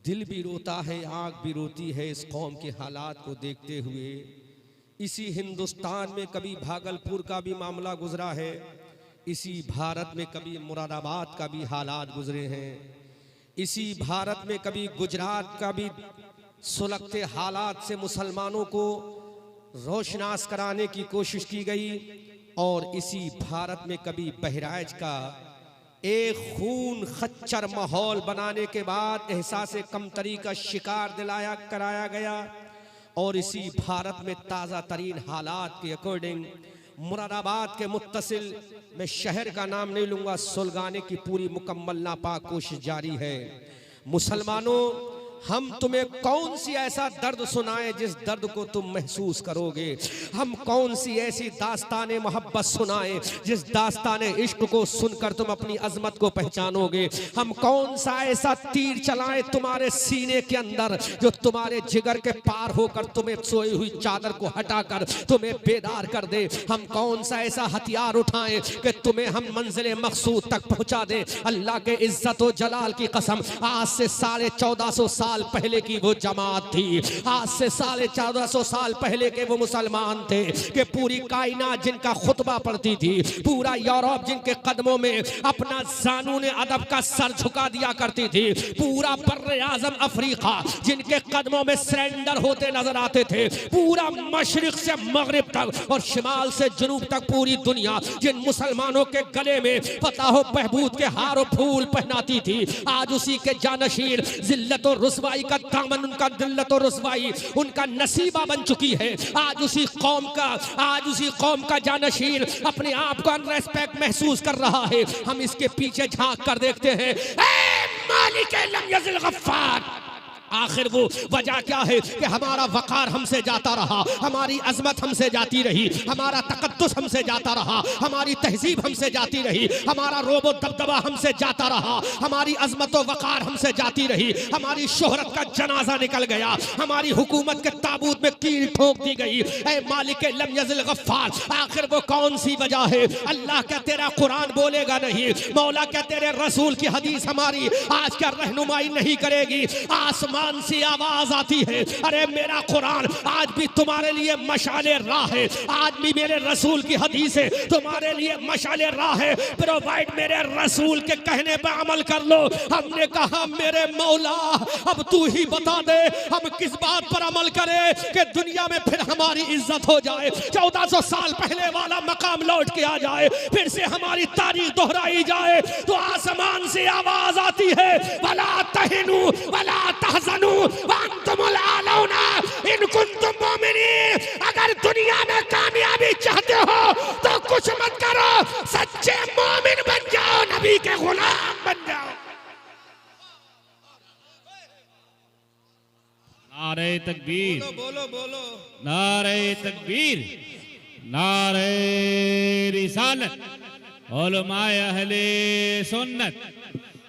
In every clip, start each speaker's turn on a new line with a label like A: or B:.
A: दिल भी रोता है, आँख भी रोती है इस कौम के हालात को देखते हुए। इसी हिंदुस्तान में कभी भागलपुर का भी मामला गुजरा है, इसी भारत में कभी मुरादाबाद का भी हालात गुजरे हैं, इसी भारत में कभी गुजरात का भी सुलगते हालात से मुसलमानों को रोशनास कराने की कोशिश की गई, और इसी भारत में कभी बहराइच का एक खून खच्चर माहौल बनाने के बाद एहसास कमतरी का शिकार कराया गया। और इसी भारत में ताज़ा तरीन हालात के अकॉर्डिंग मुरादाबाद के मुत्तसिल, मैं शहर का नाम नहीं लूँगा, सुलगाने की पूरी मुकम्मल नापाक कोशिश जारी है। मुसलमानों, हम तुम्हें कौन सी ऐसा दर्द सुनाएं जिस दर्द को तुम महसूस करोगे? हम कौन सी ऐसी दास्ताने मोहब्बत सुनाएं जिस दास्ताने इश्क को सुनकर तुम अपनी अजमत को पहचानोगे? हम कौन सा ऐसा तीर चलाएं तुम्हारे सीने के अंदर जो तुम्हारे जिगर के पार होकर तुम्हें सोई हुई चादर को हटाकर तुम्हें बेदार कर दे? हम कौन सा ऐसा हथियार उठाएं कि तुम्हें हम मंजिल मकसूद तक पहुंचा दें? अल्लाह के इज्जत और जलाल की कसम, आज से 1450 साल पहले की वो जमात थी, आज से 1450 साल पहले के वो मुसलमान थे कि पूरी कायनात जिनका खुतबा पढ़ती थी, पूरा यूरोप जिनके कदमों में अपना ज़ानून अदब का सर झुका दिया करती थी, पूरा बर्रे आज़म अफ्रीका जिनके कदमों में सरेंडर होते नजर आते थे, पूरा मशरिक से मगरिब तक और शिमाल से जुनूब तक पूरी दुनिया जिन मुसलमानों के गले में पता हो बहबूद के हार और फूल पहनाती थी, आज उसी के जानशीर जिल्लत और रुस्वाई का दामन, उनका दिल्लत और रुस्वाई उनका नसीबा बन चुकी है। आज उसी कौम का जानशीर अपने आप को अनरेस्पेक्ट महसूस कर रहा है। हम इसके पीछे झांक कर देखते हैं, ऐ मालिक लम यज़िल गफ्फार, आखिर वो वजह क्या है कि हमारा वकार हमसे जाता रहा, हमारी अजमत हमसे जाती रही, हमारा तकद्दुस हमसे जाता रहा, हमारी तहजीब हमसे जाती रही, हमारा रोब और दबदबा हमसे जाता रहा, हमारी अजमत और वकार हमसे जाती रही, हमारी शोहरत का जनाजा निकल गया, हमारी हुकूमत के ताबूत में कील ठोक दी गई। ऐ मालिक लम यज़िल गफ्फार, आखिर वो कौन सी वजह है? अल्लाह क्या तेरा कुरान बोलेगा नहीं? मौला क्या तेरे रसूल की हदीस हमारी आज क्या रहनुमाई नहीं करेगी? आसमान से आवाज आती है, अरे मेरा कुरान आज भी तुम्हारे लिए मशाले राह है, आज भी मेरे रसूल की हदीस है तुम्हारे लिए मशाले राह है, प्रोवाइड मेरे रसूल के कहने पर अमल कर लो। हमने कहा मेरे मौला अब तू ही बता दे हम किस बात पर अमल करें कि दुनिया में फिर हमारी इज्जत हो जाए, 1400 साल पहले वाला मकाम लौट के आ जाए, फिर से हमारी तारीख दोहराई जाए। तो आसमान से आवाज आती है, वला तहिनु वला तहज़नु वअंतुमुल आलौना इन कुंतुम मुमिनीन, अगर दुनिया में कामयाबी चाहते हो तो कुछ मत करो, सच्चे मोमिन बन जाओ, नबी के गुलाम बन जाओ।
B: नारे तकबीर,
A: बोलो बोलो,
B: नारे तकबीर, नारे रिसालत, उलमाए अहले सुन्नत,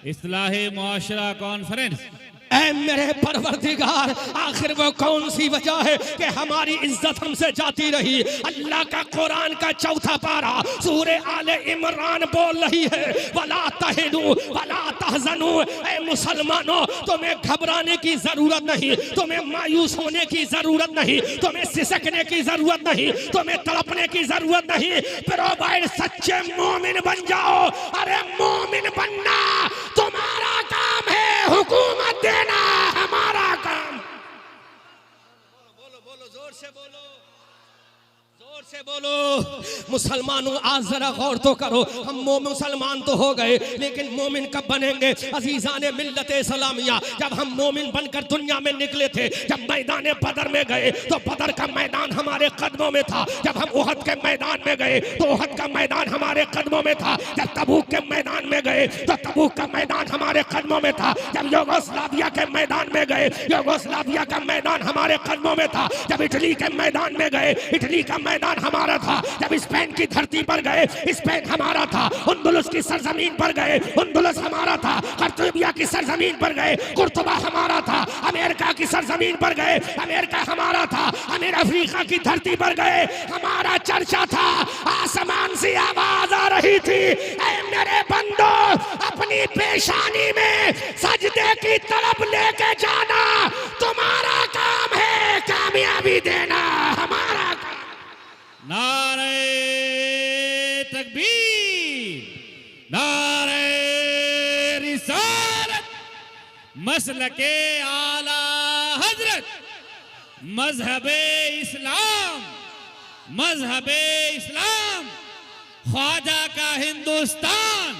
B: इस्लाहे मुआशरा कॉन्फ्रेंस।
A: ऐ मेरे परवरदिगार, आखिर वो कौन सी वजह है कि हमारी इज्जत हमसे जाती रही? अल्लाह का कुरान का चौथा पारा सूरे आले इमरान बोल रही है, वला तहिनु वला तहज़नु, ऐ मुसलमानों तुम्हें घबराने की जरूरत नहीं, तुम्हें मायूस होने की जरूरत नहीं, तुम्हें सिसकने की जरूरत नहीं, तुम्हें तड़पने की जरूरत नहीं, प्रोवाइड सच्चे मोमिन बन जाओ। अरे मोमिन बनना तुम्हारा काम है, हुकूमत देना हमारा काम। बोलो बोलो, जोर से बोलो, जोर से बोलो। मुसलमानों आज जरा गौर तो करो, हम मुसलमान तो हो गए लेकिन मोमिन कब बनेंगे? अजीजाने मिल्लत इस्लामिया, जब हम मोमिन बनकर दुनिया में निकले थे, जब मैदान बदर में गए तो बदर का मैदान हमारे कदमों में था, जब हम उहद के मैदान में गए तो उहद का मैदान हमारे कदमों में था, जब तबूक के मैदान में गए तो तबूक का मैदान हमारे कदमों में था, जब यूगोस्लाविया के मैदान में गए यूगोस्लाविया का मैदान हमारे कदमों में था, जब इटली के मैदान में गए इटली का मैदान हमारा था, जब स्पेन की धरती पर गए स्पेन हमारा था, उंदुलुस की सरजमीन पर गए उंदुलुस हमारा था, कर्तुबिया की सरजमीन पर गए कुर्तुबा हमारा था, अमेरिका की सरजमीन पर गए अमेरिका हमारा था, अमीर अफ्रीका की धरती पर गए हमारा चर्चा था। आसमान से आवाज आ रही थी, ऐ मेरे बंदो अपनी पेशानी में सजदे की तड़प लेके जाना तुम्हारा काम है, कामयाबी देना हमारा काम।
B: नारे तकबीर, नारे रिसालत, मसलके आला हजरत, मजहबे इस्लाम, मजहबे इस्लाम, ख्वाजा का हिंदुस्तान,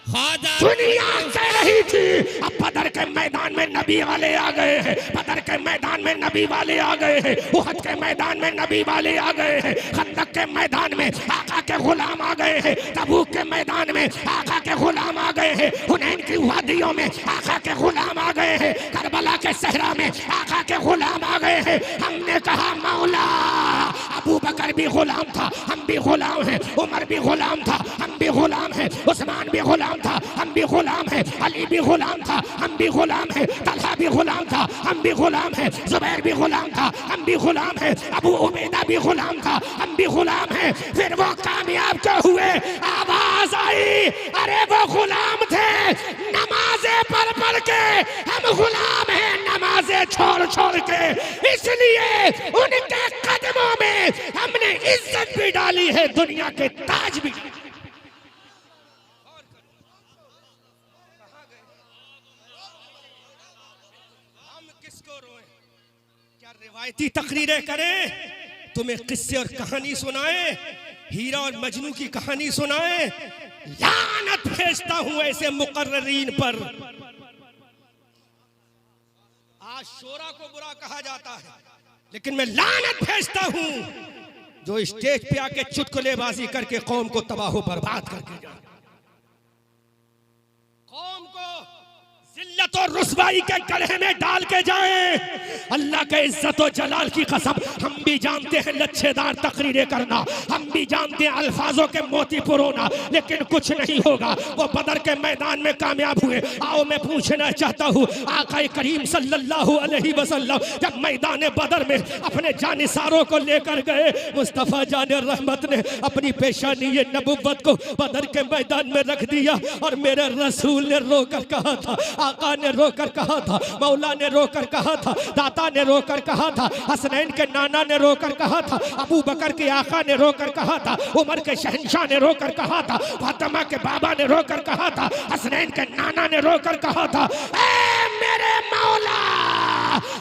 B: ख्वाजा
A: दुनिया कह रही थी अब बदर के मैदान में नबी वाले आ गए हैं, बदर के मैदान में नबी वाले आ गए हैं, उहद के मैदान में नबी वाले आ गए हैं, खंदक के मैदान में आका के गुलाम आ गए हैं, तबूक के मैदान में आका के गुलाम आ गए हैं, हुनैन की वादियों में आका के गुलाम आ गए हैं, करबला के सहरा में आका के गुलाम आ गए हैं। हमने कहा मौला, अबू बकर भी गुलाम था, हम भी गुलाम हैं, उमर भी गुलाम था, हम भी गुलाम हैं, उस्मान भी गुलाम था, हम भी गुलाम हैं, अली भी गुलाम था, हम भी गुलाम हैं, तलहा भी गुलाम था, हम भी गुलाम हैं, जुबैर भी गुलाम था, हम भी गुलाम हैं, अबू उबैदा भी गुलाम था, हम भी गुलाम हैं। फिर वो कामयाब क्यों हुए? आवाज आई, अरे वो गुलाम थे नमाजें पढ़ पढ़ के, हम गुलाम हैं नमाजें छोड़ छोड़ के, इसलिए उनके कदमों में हमने इज्जत भी डाली है, दुनिया के ताज भी। रिवायती तकरीरें करें, तुम्हें किस्से और कहानी सुनाए, हीरा और मजनू की कहानी सुनाए, लानत भेजता हूं ऐसे मुकर्ररीन पर। आज शोरा को बुरा कहा जाता है, लेकिन मैं लानत भेजता हूं जो स्टेज पे आके चुटकुलेबाजी करके कौम को तबाह बर्बाद करके जाए, कौम को जिल्लत और रुसवाई के गड्ढे में डाल के जाए। अल्लाह के इज्जत और जलाल की कसम, हम भी जानते हैं लच्छेदार तकरीरें करना, हम भी जानते हैं अल्फाजों के मोती पुरोना, लेकिन कुछ नहीं होगा। वो बदर के मैदान में कामयाब हुए। आओ मैं पूछना चाहता हूँ, आका करीम सल्लल्लाहु अलैहि वसल्लम जब मैदान बदर में अपने जानिसारों को लेकर गए, मुस्तफ़ा जान रहमत ने अपनी पेशानी नबुव्वत को बदर के मैदान में रख दिया और मेरे रसूल ने रोकर कहा था, आका ने रोकर कहा था, मौला ने रोकर कहा था, दाता ने रोकर कहा था, हसनैन के नाना ने रोकर कहा था, अबू बकर के आका ने रोकर कहा था, उमर के शहंशाह ने रोकर कहा था, फातिमा के बाबा ने रोकर कहा था, हसनैन के नाना ने रोकर कहा था, ऐ मेरे मौला।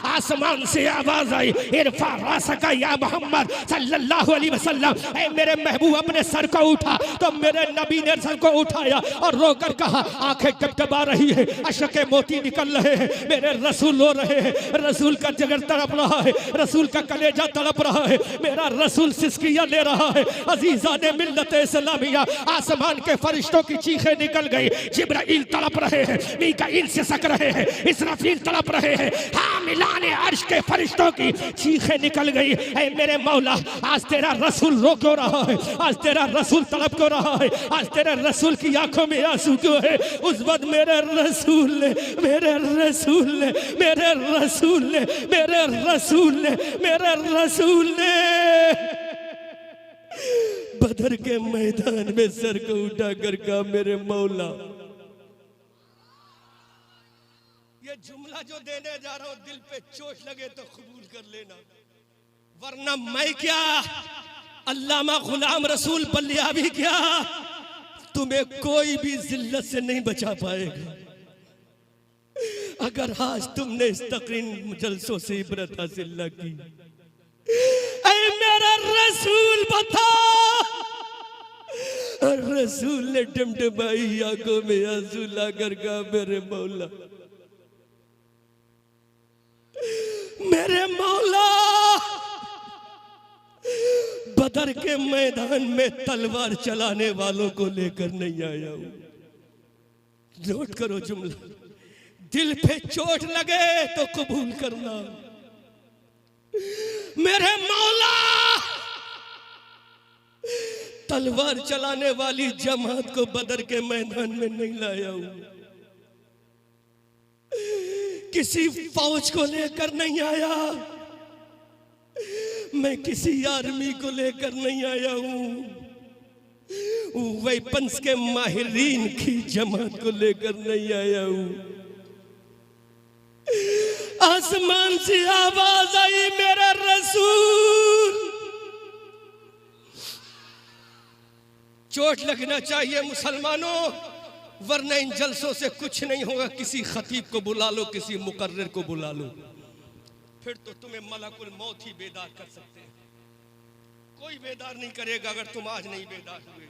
A: आसमान से आवाज आई, इरफा रासका या मोहम्मद सल्लल्लाहु अलैहि वसल्लम, ऐ मेरे महबूब अपने सर को उठा। तो मेरे नबी ने सर को उठाया और रोकर कहा, आंखें टपटपा रही है, अशके मोती निकल रहे हैं, मेरे रसूल रो रहे हैं, रसूल का जिगर तड़प रहा है, रसूल का कलेजा तड़प रहा है, मेरा रसूल सिसकियां ले रहा है। अजीजा ने मिल्लत इस्लामिया, आसमान के फरिश्तों की चीखें निकल गई, जिब्राइल तड़प रहे हैं, मीकाईल सिसक रहे हैं, इसराफील तड़प रहे हैं, हामिलाने अर्श के फरिश्तों की चीखें निकल गई। ऐ मेरे मौला, आज तेरा रसूल रो क्यों रहा है? आज तेरा रसूल तड़प क्यों रहा है? आज तेरे रसूल की आंखों में आंसू क्यों है? उस वक्त मेरे रसूल ने, मेरे रसूल ने, मेरे रसूल ने, मेरे रसूल ने, मेरे रसूल ने बदर के मैदान में सर को उठाकर कहा, मेरे मौला। ये जुमला जो देने जा रहा हूं, दिल पे चोट लगे तो कबूल कर लेना, वरना मैं क्या, अल्लामा गुलाम रसूल बल्लिया भी क्या, तुम्हें कोई भी जिल्लत से नहीं बचा पाएगा। अगर आज तुमने इस तकरीर जलसों से इबरत हासिल न की, ऐ मेरा रसूल बता। और रसूल ने डमडमाई आंखों में आंसू लाकर कहा, मेरे मौला, मेरे मौला, बदर के मैदान में तलवार चलाने वालों को लेकर नहीं आया हूं। नोट करो जुमला, दिल पे चोट लगे तो कबूल करना, मेरे मौला, तलवार चलाने वाली जमात को बदर के मैदान में नहीं लाया हूं, किसी फौज को लेकर नहीं आया, मैं किसी आर्मी को लेकर नहीं आया हूं, वेपन्स के माहिरीन की जमात को लेकर नहीं आया हूं। आसमान से आवाज आई, मेरा रसूल। चोट लगना चाहिए मुसलमानों, वरना इन जलसों से कुछ नहीं होगा। किसी खतीब को बुला लो, किसी मुकर्रिर को बुला लो, फिर तो तुम्हें मलकुल मौत ही बेदार कर सकते हैं। कोई बेदार नहीं करेगा अगर तुम आज नहीं बेदार हुए।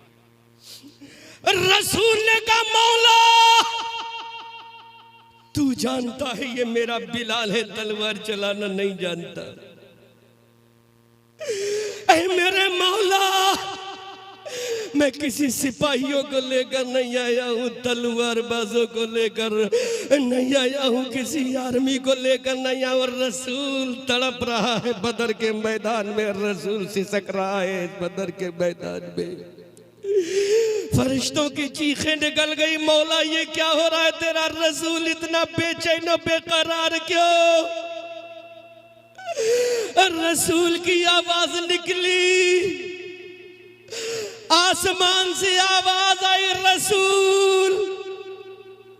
A: रसूल ने कहा, मौला तू जानता है ये मेरा बिलाल है, तलवार चलाना नहीं जानता। ऐ मेरे मौला, मैं किसी सिपाहियों को लेकर नहीं आया हूँ, तलवार बाजों को लेकर नहीं आया हूँ, किसी आर्मी को लेकर नहीं आया हूँ। रसूल तड़प रहा है बदर के मैदान में, रसूल सिसक रहा है बदर के मैदान में। फरिश्तों की चीखें निकल गई, मौला ये क्या हो रहा है, तेरा रसूल इतना बेचैन और बेकरार क्यों? रसूल की आवाज निकली, आसमान से आवाज आई, रसूल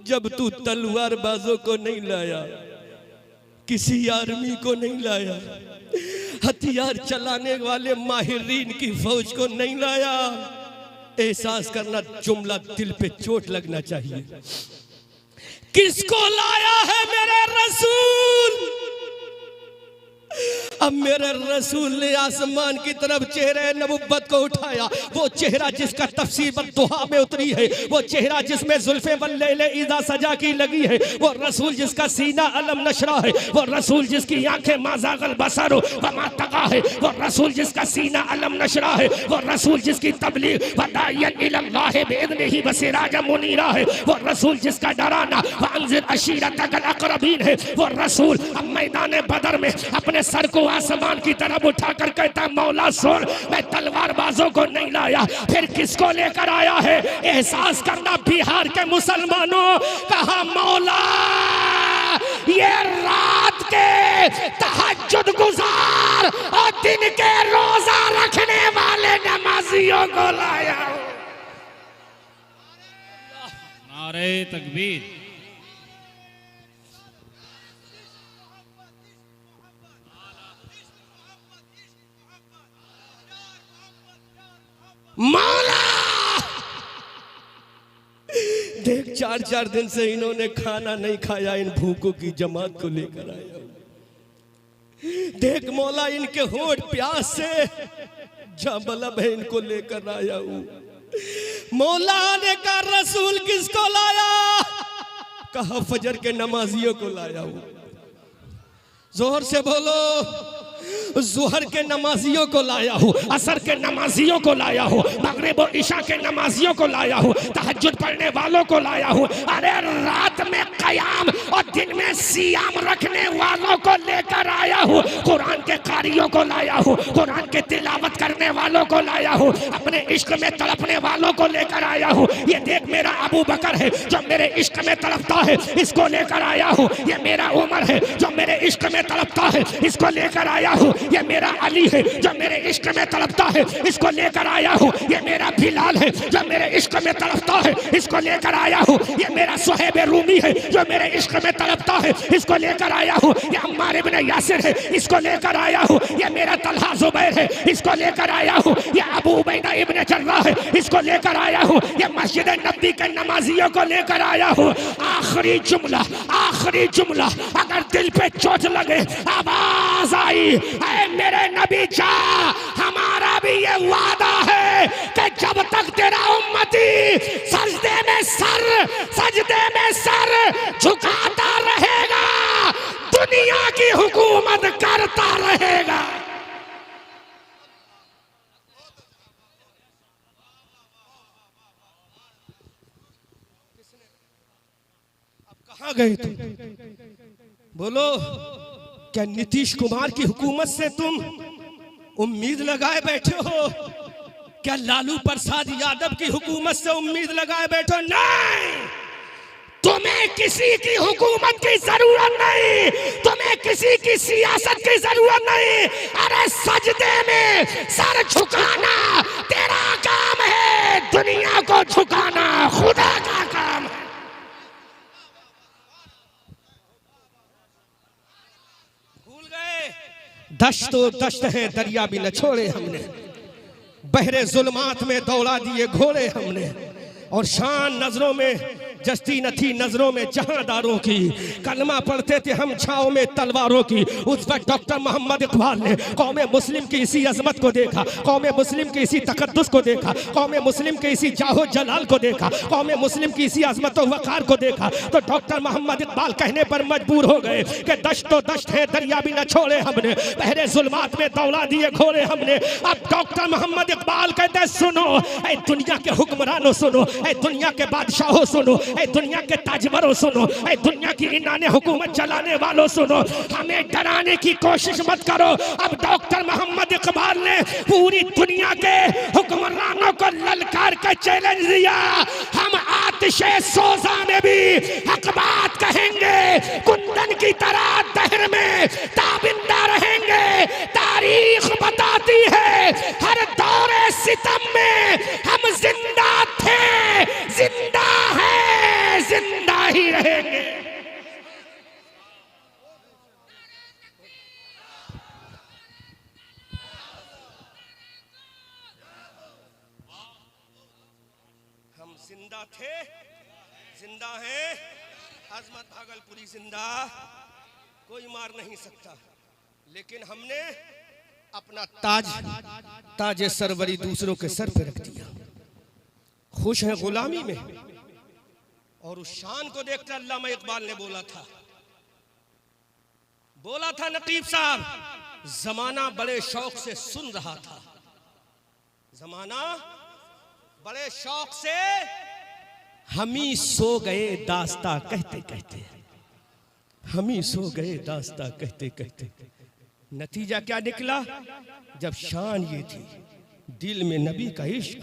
A: जब तू तलवार बाजों को नहीं लाया, किसी आर्मी को नहीं लाया, हथियार चलाने वाले माहिरीन की फौज को नहीं लाया, एहसास करना जुमला दिल पे चोट लगना चाहिए। किसको लाया है मेरे रसूल? अब मेरे रसूल ने आसमान की तरफ चेहरे नबुव्वत को उठाया, वो चेहरा जिसका तफसीर बद्दुहा में उतरी है, वो चेहरा जिसमें जुल्फे वल्लैले इज़ा सजा की लगी है, वो रसूल जिसका सीना अलम नशरा है, वो रसूल जिसकी आंखें माज़ागल बसर वमा तगा है, वो रसूल जिसका सीना अलम नशरा है, वो रसूल जिसकी तबलीग वदायन इलल्लाह बिइज़निही वसिराजा मुनीरा है, वो रसूल जिसका डराना वअंज़िर अशीरतकल अक़रबीन है, वो रसूल अब मैदान बदर में अपने सर को आसमान की तरफ उठाकर कहता, मौला सुन, मैं तलवार बाजों को नहीं लाया, फिर किसको लेकर आया है? एहसास करना बिहार के मुसलमानों, कहा मौला ये रात के तहज्जुद गुजार और दिन के रोजा रखने वाले नमाजियों को लाया।
B: नारे तकबीर।
A: मौला देख, 4-4 दिन से इन्होंने खाना नहीं खाया, इन भूखों की जमात को लेकर आया। देख मौला, इनके होंठ प्यास से जबलब है, इनको लेकर आया हूं। मौला ने कहा, रसूल किसको लाया? कहा फजर के नमाजियों को लाया हूं। जोहर से बोलो, जुहर के नमाजियों को लाया हूँ, असर के नमाजियों को लाया हूँ, मगरिब और इशा के नमाजियों को लाया हूँ, तहज्जुद पढ़ने वालों को लाया हूँ, अरे रात में कयाम और दिन में सियाम रखने वालों को लेकर आया हूँ, कुरान के कारियों को लाया हूँ, कुरान के तिलावत करने वालों को लाया हूँ, अपने इश्क में तड़पने वालों को लेकर आया हूँ। ये देख मेरा अबू बकर है जो मेरे इश्क में तड़पता है, इसको लेकर आया हूँ। ये मेरा उमर है जो मेरे इश्क में तड़पता है, इसको लेकर आया हूँ। ये मेरा अली है जो मेरे इश्क में तड़पता है, इसको लेकर आया हूँ। ये मेरा बिलाल है जो मेरे इश्क में तड़पता है, इसको लेकर आया हूँ। ये मेरा सुहैब रूमी है जो मेरे इश्क में तड़पता है, इसको लेकर आया हूँ। ये अम्मार इब्न यासिर है, इसको लेकर आया हूँ। ये मेरा तलहा जुबैर है, इसको लेकर आया हूँ। ये अबू उबैदा इब्न जर्राह है, इसको लेकर आया हूँ। ये मस्जिद नबी के नमाजियों को लेकर आया हूँ। आखिरी जुमला, आखिरी जुमला, अगर दिल पे चोट लगे, आवाज आई, ऐ मेरे नबी जा, हमारा भी ये वादा है कि जब तक तेरा उम्मती सजदे में सर झुकाता रहेगा, दुनिया की हुकूमत करता रहेगा। अब कहां गए तुम? बोलो, क्या नीतीश कुमार की हुकूमत से तुम उम्मीद लगाए बैठे हो? क्या लालू प्रसाद यादव की हुकूमत से उम्मीद लगाए बैठे हो? नहीं, तुम्हें किसी की हुकूमत की जरूरत नहीं, तुम्हें किसी की सियासत की जरूरत नहीं। अरे सजदे में सर झुकाना तेरा काम है दुनिया को झुकाना, खुदा का काम है। भूल गए दश्त तो दश्त है, दरिया भी न छोड़े हमने, बहरे जुल्मात में दौड़ा दिए घोड़े हमने, और शान नजरों में जस्ती न थी नजरों में जहांदारों की, कलमा पढ़ते थे हम छाओं में तलवारों की। उस वक्त डॉक्टर मोहम्मद इकबाल ने कौम मुस्लिम की इसी अजमत को देखा, कौम मुस्लिम की इसी तकद्दुस को देखा, कौम मुस्लिम के इसी जाहो जलाल को देखा, कौम मुस्लिम की इसी अजमत व वक़ार को देखा, तो डॉक्टर मोहम्मद इकबाल कहने पर मजबूर हो गए कि दश्त तो दश्त है, दरिया भी न छोड़े हमने, बहरे जुल्मात में दौड़ा दिए घोड़े हमने। अब डॉक्टर मोहम्मद इकबाल कहते सुनो ऐ दुनिया के हुक्मरानों, सुनो ऐ दुनिया के बादशाहों, सुनो ऐ दुनिया के ताजवरों, सुनो ऐ दुनिया की इनाने हुकूमत चलाने वालों, सुनो हमें डराने की कोशिश मत करो। अब डॉक्टर मोहम्मद इकबाल ने पूरी दुनिया के हुक्मरानों को ललकार के चैलेंज दिया, हम आतिशे सोजा में भी हक बात कहेंगे, कुंदन की तरह दहर में ताबिंदा रहेंगे। तारीख बताती है हर दौरे सितम में हम जिंदा थे, जिंदा है, जिंदा ही रहेंगे। हम जिंदा थे, जिंदा हैं, अजमत भागलपुरी जिंदा, कोई मार नहीं सकता। लेकिन हमने अपना ताज सरवरी दूसरों के सर पे रख दिया, खुश है गुलामी में। और उस शान को देखकर अल्लामा इकबाल ने बोला था नकीब साहब, जमाना बड़े शौक से सुन रहा था, जमाना बड़े शौक से, हम ही सो गए दास्ता कहते कहते, हम ही सो गए दास्ता कहते कहते। नतीजा क्या निकला? जब शान ये थी, दिल में नबी का इश्क,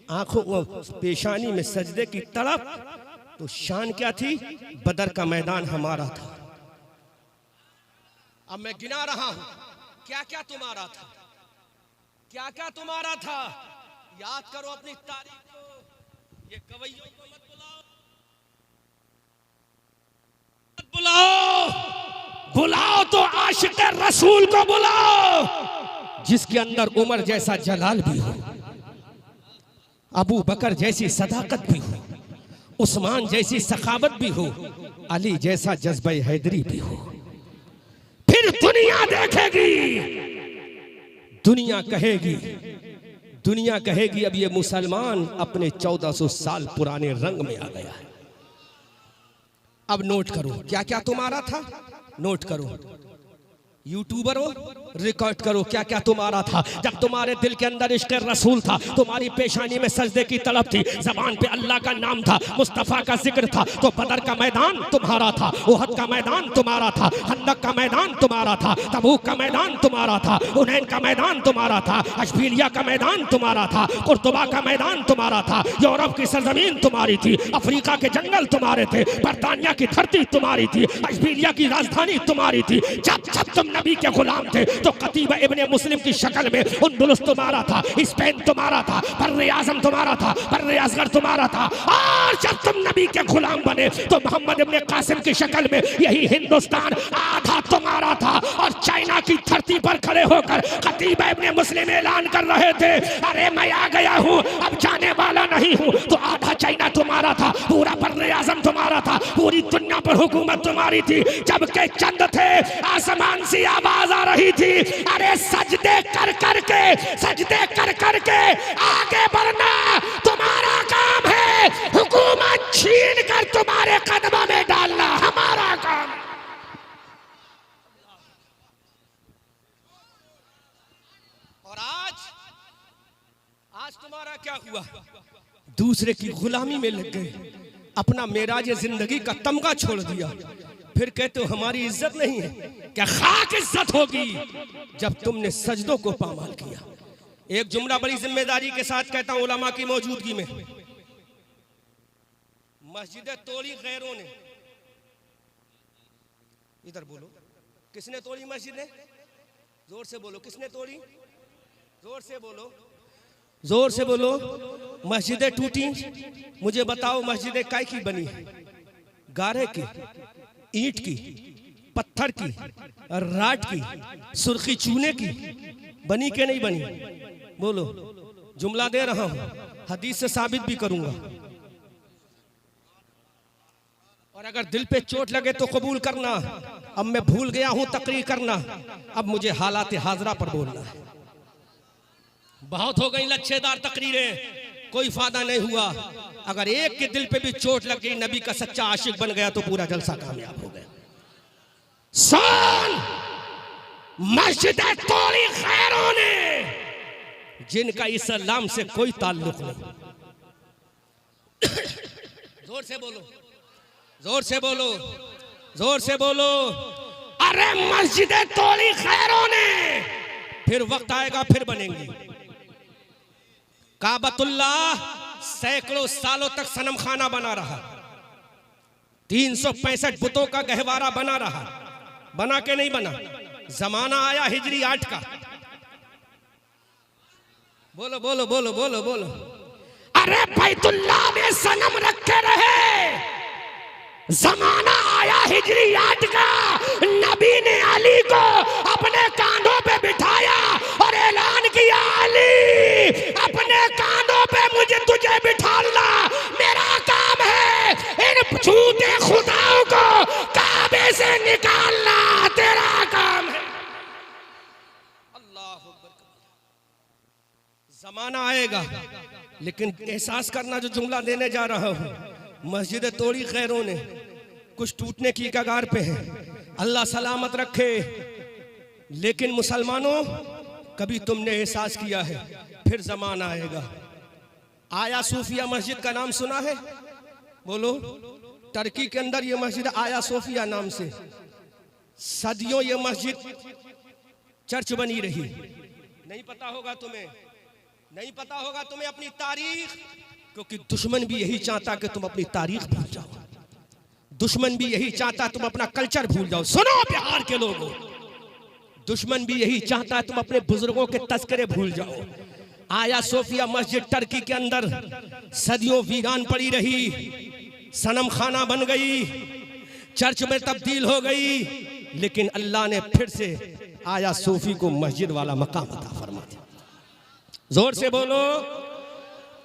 A: आंखों पेशानी में सजदे की तड़प, तो शान क्या थी? बदर का मैदान हमारा था। अब मैं गिना रहा हूं क्या क्या तुम्हारा था, क्या क्या तुम्हारा था। याद करो अपनी तारीख को। ये कवैयों को मत बुलाओ तो आशिक रसूल को बुलाओ, जिसके अंदर उमर जैसा जलाल भी हो, अबू बकर जैसी सदाकत भी हो, उस्मान जैसी सखावत भी हो, अली जैसा जज्बा हैदरी भी हो। फिर दुनिया देखेगी, दुनिया कहेगी अब ये मुसलमान अपने 1400 साल पुराने रंग में आ गया है। अब नोट करो क्या क्या तुम्हारा था, नोट करो। यूट्यूबरों रिकॉर्ड करो क्या क्या तुम्हारा था। जब तुम्हारे दिल के अंदर इश्क रसूल था, तुम्हारी पेशानी में सजदे की तड़प थी, जबान पे अल्लाह का नाम था, मुस्तफ़ा का जिक्र था, तो बदर का मैदान तुम्हारा था, उहद का मैदान तुम्हारा था, खंदक का मैदान तुम्हारा था, तबूक का मैदान तुम्हारा था, हुनैन का मैदान तुम्हारा था, अशबीलिया का मैदान तुम्हारा था, कुर्तुबा का मैदान तुम्हारा था, यूरोप की सरजमीन तुम्हारी थी, अफ्रीका के जंगल तुम्हारे थे, बरतानिया की धरती तुम्हारी थी, अशबीलिया की राजधानी तुम्हारी थी। जब जब तुम नबी के गुलाम थे तो कतीबा इब्ने मुस्लिम की शक्ल में उंदुलुस तुम्हारा था, स्पेन तुम्हारा था, बर्रे आज़म तुम्हारा था, बर्रे असगर तुम्हारा था। और जब तुम नबी के गुलाम बने तो मोहम्मद इब्ने कासिम की शक्ल में यही हिंदुस्तान आधा तुम्हारा था। और चाइना की धरती पर खड़े होकर कतीबा इब्ने मुस्लिम ऐलान कर रहे थे, अरे मैं आ गया हूँ, अब जाने वाला नहीं हूँ। तो आधा चाइना तुम्हारा था, पूरा बर्रे आज़म तुम्हारा था, पूरी दुनिया पर हुकूमत तुम्हारी थी। जबकि चंद थे, आसमान से आवाज आ रही थी, अरे सजदे कर करके आगे बढ़ना तुम्हारा काम है, हुकूमत छीन कर तुम्हारे कदमों में डालना हमारा काम। और आज तुम्हारा क्या हुआ? दूसरे की गुलामी में लग गए, अपना मेराज जिंदगी का तमगा छोड़ दिया। फिर कहते हो हमारी इज्जत नहीं है, क्या खाक इज्जत होगी जब तुमने सजदों को पामाल किया। एक जुमला बड़ी जिम्मेदारी के साथ कहता हूं उलमा की मौजूदगी में, मस्जिदें तोड़ी गैरों ने, इधर बोलो किसने तोड़ी मस्जिदें? जोर से बोलो किसने तोड़ी, जोर से बोलो। जोर से बोलो। मस्जिदें टूटी, मुझे बताओ मस्जिदें काय की बनी? गारे की, ईंट की, पत्थर की, राट की, सुर्खी चूने की बनी के नहीं बनी? बोलो। जुमला दे रहा हूं, हदीस से साबित भी करूंगा। और अगर दिल पे चोट लगे तो कबूल करना। अब मैं भूल गया हूं तकरीर करना, अब मुझे हालात हाजरा पर बोलना है। बहुत हो गई लच्छेदार तकरीरें, कोई फायदा नहीं हुआ। अगर एक के दिल पे भी चोट लग गई, नबी का सच्चा आशिक बन गया तो पूरा जलसा कामयाब हो गया। मस्जिद तोड़ी खैरों ने, जिनका इस्लाम से कोई ताल्लुक नहीं। जोर से बोलो, जोर से बोलो, जोर से बोलो। अरे मस्जिदें तोड़ी खैरों ने, फिर वक्त आएगा फिर बनेंगी। काबतुल्लाह सैकड़ों सालों तक सनम खाना बना रहा, 365 बुतों का गहवारा बना रहा। बना के नहीं बना, जमाना आया हिजरी 8 का। बोलो बोलो बोलो बोलो बोलो। अरे बैतुल्लाह में सनम रखे रहे, जमाना आया हिजरी 8 का। नबी ने अली को अपने कांधों पे बिठाया और ऐलान किया, अली अपने कांधों पे मुझे तुझे बिठाना मेरा काम है, इन झूठे खुदाओं को काबे से निकालना तेरा काम है। अल्लाह अकबर। जमाना आएगा, लेकिन एहसास करना जो जुमला देने जा रहा हूं, मस्जिद तोड़ी खैरों ने, कुछ टूटने की कगार पे है, अल्लाह सलामत रखे। लेकिन मुसलमानों, कभी तुमने एहसास किया है फिर जमाना आएगा। आया सूफिया मस्जिद का नाम सुना है? बोलो। टर्की के अंदर ये मस्जिद आया सोफिया नाम से सदियों ये मस्जिद चर्च बनी रही। नहीं पता होगा तुम्हें, नहीं पता होगा तुम्हें अपनी तारीख, क्योंकि दुश्मन भी यही चाहता कि तुम अपनी तारीख भूल जाओ। दुश्मन भी यही चाहता तुम अपना कल्चर भूल जाओ। सुनो बिहार के लोगों, दुश्मन भी यही चाहता है तुम अपने बुजुर्गों के तस्करे भूल जाओ। आया सोफिया मस्जिद टर्की के अंदर सदियों वीरान पड़ी रही, सनम खाना बन गई, चर्च में तब्दील हो गई, लेकिन अल्लाह ने फिर से आया सोफी को मस्जिद वाला मकाम अता फरमा दिया। जोर से बोलो।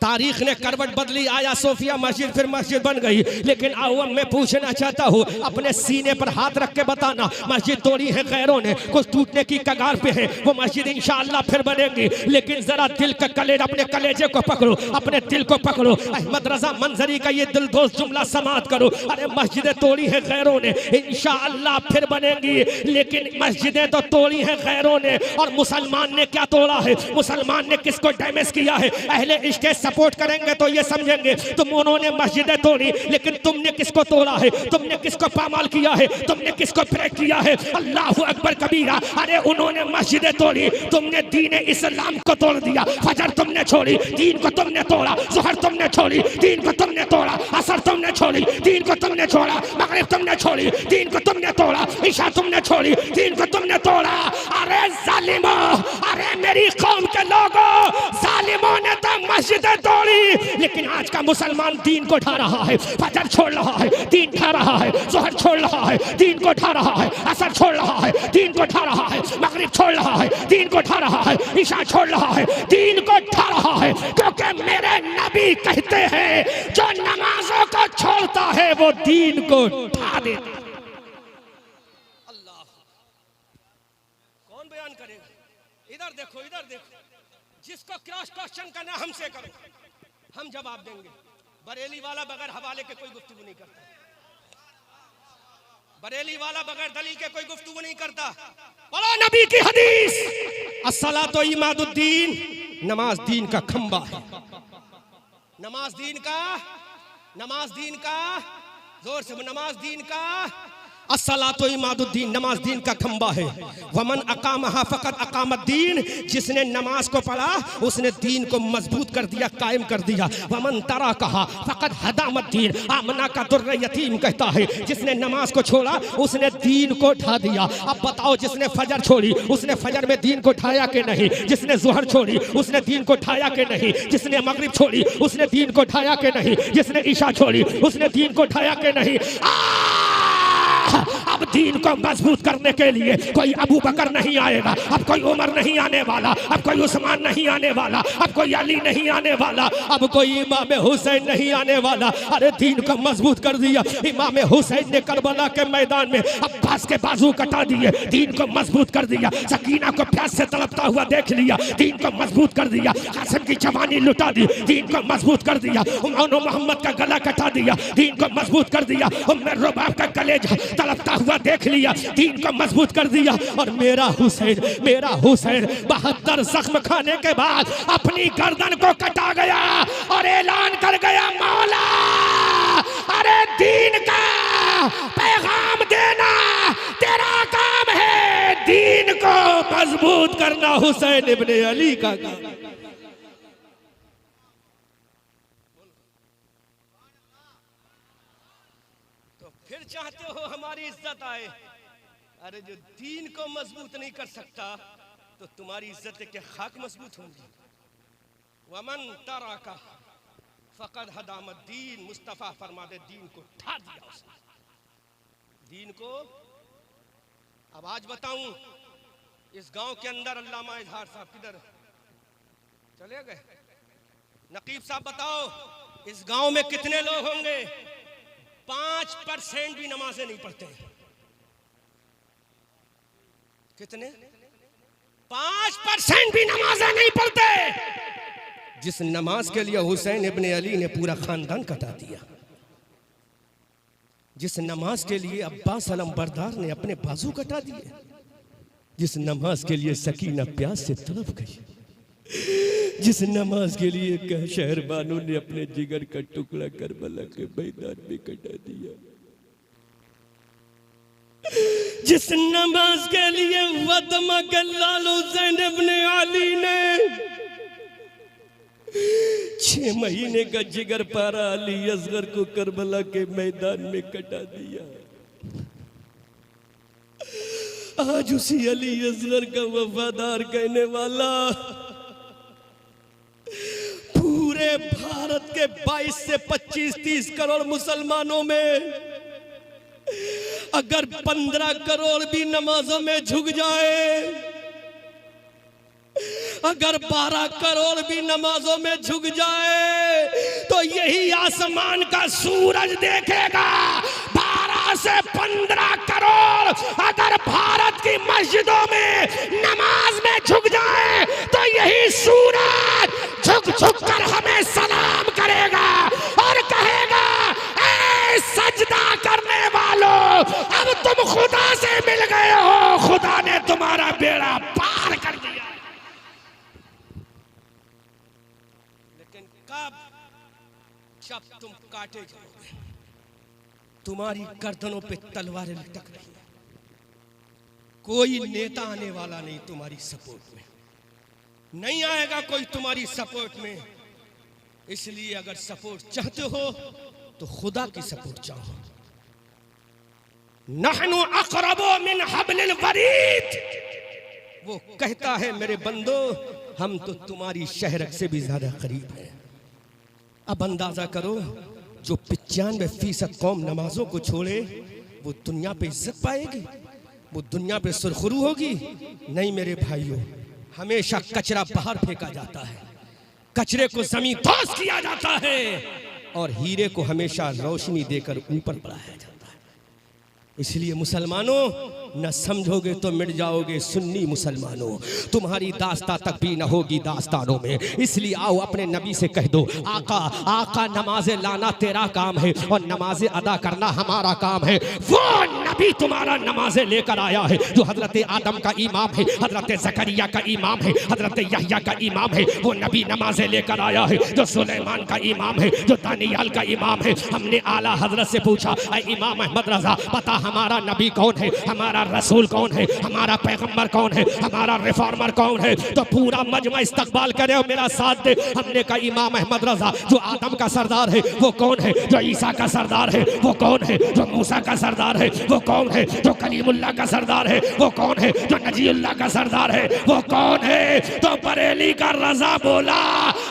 A: तारीख ने करवट बदली, आया सोफिया मस्जिद फिर मस्जिद बन गई। लेकिन आओ मैं पूछना चाहता हूँ, अपने सीने पर हाथ रख के बताना, मस्जिद तोड़ी है खैरों ने, कुछ टूटने की कगार पे है, वो मस्जिद इंशाअल्लाह फिर बनेगी। लेकिन जरा दिल का कलेज, अपने कलेजे को पकड़ो, अपने दिल को पकड़ो। अहमद रजा मंजरी का ये दिल दोस्त जुमला समाप्त करो। अरे मस्जिदें तोड़ी है खैरों ने, इंशाअल्लाह फिर बनेगी। लेकिन मस्जिदें तो तोड़ी है खैरों ने, और मुसलमान ने क्या तोड़ा है? मुसलमान ने किसको डैमेज किया है? अहले इश्क सपोर्ट करेंगे तो ये समझेंगे तुम उन्होंने मस्जिदें तोड़ी, लेकिन तुमने किसको तोड़ा है? तुमने किसको पामाल किया है? तुमने किसको ब्रेक किया है? अल्लाहु अकबर कबीरा। अरे उन्होंने मस्जिदें तोड़ी, तुमने दीन इस्लाम को तोड़ दिया। फजर तुमने छोड़ी, दीन को तुमने तोड़ा। ज़ोहर तुमने छोड़ी, दीन को तुमने तोड़ा। असर तुमने छोड़ी, दीन को तुमने छोड़ा। मगरिब तुमने छोड़ी, दीन को तुमने तोड़ा। इशा तुमने छोड़ी, दीन को तुमने तोड़ा। अरे जालिमो, अरे मेरी कौम के लोगों, जालिमों ने तो मस्जिदें तोड़ी, लेकिन आज का मुसलमान दीन को उठा रहा है। फजर छोड़ रहा है, दीन उठा रहा है। ज़ोहर छोड़ रहा है, दीन को उठा रहा है। असर छोड़ रहा है, दीन को उठा रहा है। मगरिब छोड़ रहा है, दीन को उठा रहा है। इशा छोड़ रहा है, दीन को उठा रहा है। क्योंकि मेरे नबी कहते हैं, जो नमाजों को छोड़ता है वो दीन को उठा देता है। अल्लाह, कौन बयान करेगा? इधर देखो, इधर देखो। जिसको क्रॉस क्वेश्चन करना हमसे करो, हम जवाब देंगे। बरेली वाला बगैर हवाले के कोई गुफ्तगू नहीं करता। बरेली वाला बगैर दलील के कोई गुफ्तगू नहीं करता। बोलो नबी की हदीस, अस्सलातु इमादुद्दीन, नमाज दीन का खंबा है। नमाज दीन का, नमाज दीन का, जोर से नमाज दीन का। अस्सलातु इमादुद्दीन, नमाज दीन का खंबा है। वमन अकामहा फकत अकामद्दीन, जिसने नमाज को पढ़ा उसने दीन को मजबूत कर दिया, कायम कर दिया। वमन तरा कहा फकत हदामद्दीन, आमना का दुर्र यतीम कहता है जिसने नमाज को छोड़ा उसने दीन को ढा दिया। अब बताओ, जिसने फजर छोड़ी उसने फजर में दीन को ढाया कि नहीं? जिसने जुहर छोड़ी उसने दीन को ढाया कि नहीं? जिसने मगरिब छोड़ी उसने दीन को ढाया कि नहीं? जिसने ईशा छोड़ी उसने दीन को ढाया कि नहीं? अब दीन को मजबूत करने के लिए कोई अबू बकर नहीं आएगा, अब कोई उमर नहीं आने वाला, अब कोई उस्मान नहीं आने वाला, अब कोई अली नहीं आने वाला, अब कोई इमाम हुसैन नहीं आने वाला। अरे दीन को मजबूत कर दिया। इमाम हुसैन ने करबला के मैदान में अब्बास के बाजू कटा दिए, दीन को मजबूत कर दिया। सकीना को प्यास से तड़पता हुआ देख लिया, दीन को मजबूत कर दिया। कासिम की जवानी लुटा दी, दीन को मजबूत कर दिया। उमर मोहम्मद का गला कटा दिया, दीन को मजबूत कर दिया। उम्र रुबाब का कलेजा तड़पता हुआ देख लिया, दीन को मजबूत कर दिया। और मेरा हुसैन 72 जख्म खाने के बाद अपनी गर्दन को कटा गया और ऐलान कर गया, मौला अरे दीन का पैगाम देना तेरा काम है, दीन को मजबूत करना हुसैन इब्ने अली का काम। फिर चाहते हो हमारी इज्जत आए? अरे जो दीन को मजबूत नहीं कर सकता तो तुम्हारी इज्जत के खाक मजबूत होंगी। वमन तरा का फकद हदामद्दीन, मुस्तफ़ा फरमाते दीन को ढा दिया उसने, दीन को। अब आज बताऊं, इस गांव के अंदर अल्लामा इजहार साहब किधर चले गए? नकीब साहब बताओ, इस गांव में कितने लोग होंगे 5% भी नमाजें नहीं पढ़ते? कितने? 5% भी नमाजें नहीं पढ़ते। जिस नमाज के लिए हुसैन इब्ने अली ने पूरा खानदान कटा दिया, जिस नमाज के लिए अब्बास अलमबरदार ने अपने बाजू कटा दिए, जिस नमाज के लिए सकीना प्यास से तड़प गई, जिस नमाज के लिए शहर बानो ने अपने जिगर का टुकड़ा करबला के मैदान में कटा दिया, जिस नमाज के लिए वदमा के लाल हुसैन इब्ने अली ने 6 महीने का जिगर पारा अली असगर को करबला के मैदान में कटा दिया। आज उसी अली असगर का वफादार कहने वाला पूरे भारत के 22 से 25-30 करोड़ मुसलमानों में अगर 15 करोड़ भी नमाजों में झुक जाए, अगर 12 करोड़ भी नमाजों में झुक जाए तो यही आसमान का सूरज देखेगा। 12 से 15 करोड़ अगर भारत की मस्जिदों में नमाज में झुक जाए तो यही सूरज झुक झुक कर हमें सलाम करेगा और कहेगा, ऐ सजदा करने वालों, अब तुम खुदा से मिल गए हो, खुदा ने तुम्हारा बेड़ा पार कर दिया। लेकिन कब? जब तुम काटे जाओगे, तुम्हारी गर्दनों पे तलवारें लटक रही हैं, कोई नेता आने वाला नहीं तुम्हारी सपोर्ट में, नहीं आएगा कोई तुम्हारी सपोर्ट में। इसलिए अगर सपोर्ट चाहते हो तो खुदा की सपोर्ट चाहो। नहनु अक़रबु मिन हब्लिल वरीद, वो कहता है मेरे बंदो हम तो तुम्हारी शहरक से भी ज्यादा करीब हैं। अब अंदाजा करो, जो 95% कौम नमाजों को छोड़े वो दुनिया पे इज्जत पाएगी, वो दुनिया पे सुरखरू होगी? नहीं मेरे भाइयों, हमेशा कचरा बाहर फेंका जाता है, कचरे को जमीन दोस्त किया जाता है और हीरे को हमेशा रोशनी देकर ऊपर बढ़ाया जाता है। इसलिए मुसलमानों, न समझोगे तो मिट जाओगे सुन्नी मुसलमानों। तुम्हारी दास्ता तक भी न होगी दास्तानों में। इसलिए आओ अपने नबी से कह दो, आका आका नमाज़े लाना तेरा काम है और नमाज़े अदा करना हमारा काम है। वो नबी तुम्हारा नमाज़े लेकर आया है जो हजरत आदम का इमाम है, हजरत ज़करिया का इमाम है, हजरत यहया का इमाम है। वो नबी नमाज़े लेकर आया है जो सुलेमान का इमाम है, जो दानियाल का इमाम है। हमने आला हजरत से पूछा, ऐ इमाम अहमद रजा बता हमारा नबी कौन है, हमारा रसूल कौन है, हमारा पैगंबर कौन है, हमारा रिफॉर्मर कौन है? तो पूरा मजमा इस्तकबाल करे और मेरा साथ दे। हमने कहा इमाम अहमद रजा जो आदम का सरदार है वो कौन है, जो ईसा का सरदार है वो कौन है, जो मूसा का सरदार है वो कौन है, जो कलीमुल्लाह का सरदार है वो कौन है, जो नजीउल्लाह का सरदार है वो कौन है? तो बरेली का रजा बोला,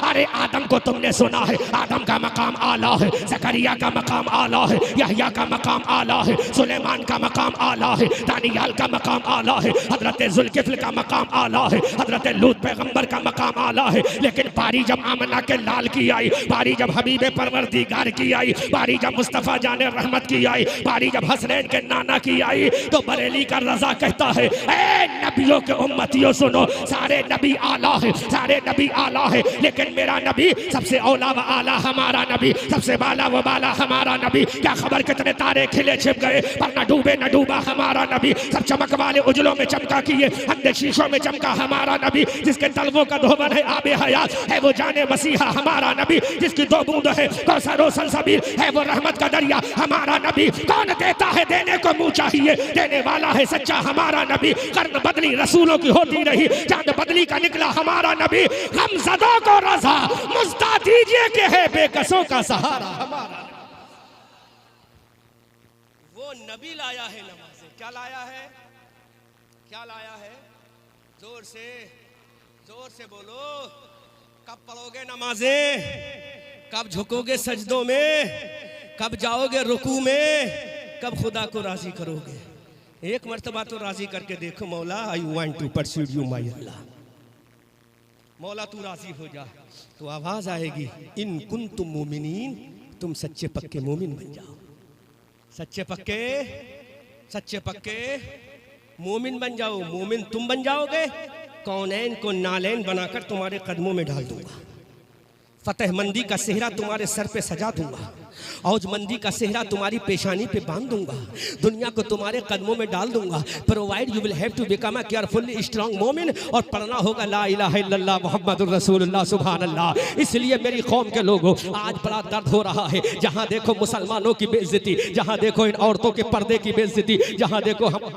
A: अरे आदम को तुमने सुना है, आदम का मकाम आला है, ज़करिया का मकाम आला है, यहया का मकाम आला है, सुलेमान का मकाम आला है, दानियाल का मकाम आला है, हजरत जुल्किफ्ल का मकाम आला है, हजरत लूत पैगंबर का मकाम आला है। लेकिन बारी जब आमना के लाल की आई, बारी जब हबीब परवरदिगार की आई, बारी जब मुस्तफ़ा जाने रहमत की आई, बारी जब हसनैन के नाना की आई, तो बरेली का रजा कहता है, ए नबियों के उम्मतियों सुनो, सारे नबी आला है, सारे नबी आला है, लेकिन मेरा नबी सबसे औला व आला हमारा नबी, सबसे बाला व बाला हमारा नबी। क्या खबर कितने तारे खिले छिप गए पर न डूबे न डूबा हमारा नबी। सब चमक वाले उजलों में चमका किए, अंधे शीशों में चमका हमारा नबी। जिसके तलवों का धोबन है आबे हयात है वो जाने मसीहा हमारा नबी। जिसकी दो बूंद है कौसर और सलसबील है वो रहमत का दरिया हमारा नबी। कौन देता है देने को मुंह चाहिए, देने वाला है सच्चा हमारा नबी। कर्न बदली रसूलों की होती रही, चांद बदली का निकला हमारा नबी। हम ज़दों को रज़ा मुस्ता दीजिए कि है बेकसों का सहारा हमारा। वो नबी लाया है नमाज़े, क्या लाया है, क्या लाया है? जोर से बोलो। कब पढ़ोगे नमाज़े, कब झुकोगे सजदों में, कब जाओगे रुकू में, कब खुदा को राजी करोगे? एक मर्तबा तो राजी करके देखो, मौला I want to pursue you my Allah, मौला तू राजी हो जा। तो आवाज आएगी, इन कुंतुम मोमिनीन, तुम सच्चे पक्के मोमिन बन जाओ। सच्चे पक्के मोमिन बन जाओ। मोमिन तुम बन जाओगे, कौनैन को नालैन बनाकर तुम्हारे कदमों में डाल दूंगा। फतेहमंदी का सेहरा तुम्हारे सर पे सजा दूंगा, औजमंदी का सेहरा तुम्हारी पेशानी पे बांध दूंगा, दुनिया को तुम्हारे कदमों में डाल दूंगा। Provide you will have to become a carefully strong मोमिन, और पढ़ना होगा ला इलाहा इल्लल्लाह मुहम्मदुर रसूलुल्लाह सुभान अल्लाह। इसलिए मेरी कौम के लोगों, आज बड़ा दर्द हो रहा है। जहां देखो मुसलमानों की बेइज्जती, जहां देखो इन औरतों के पर्दे की बेइज्जती, जहां देखो हम।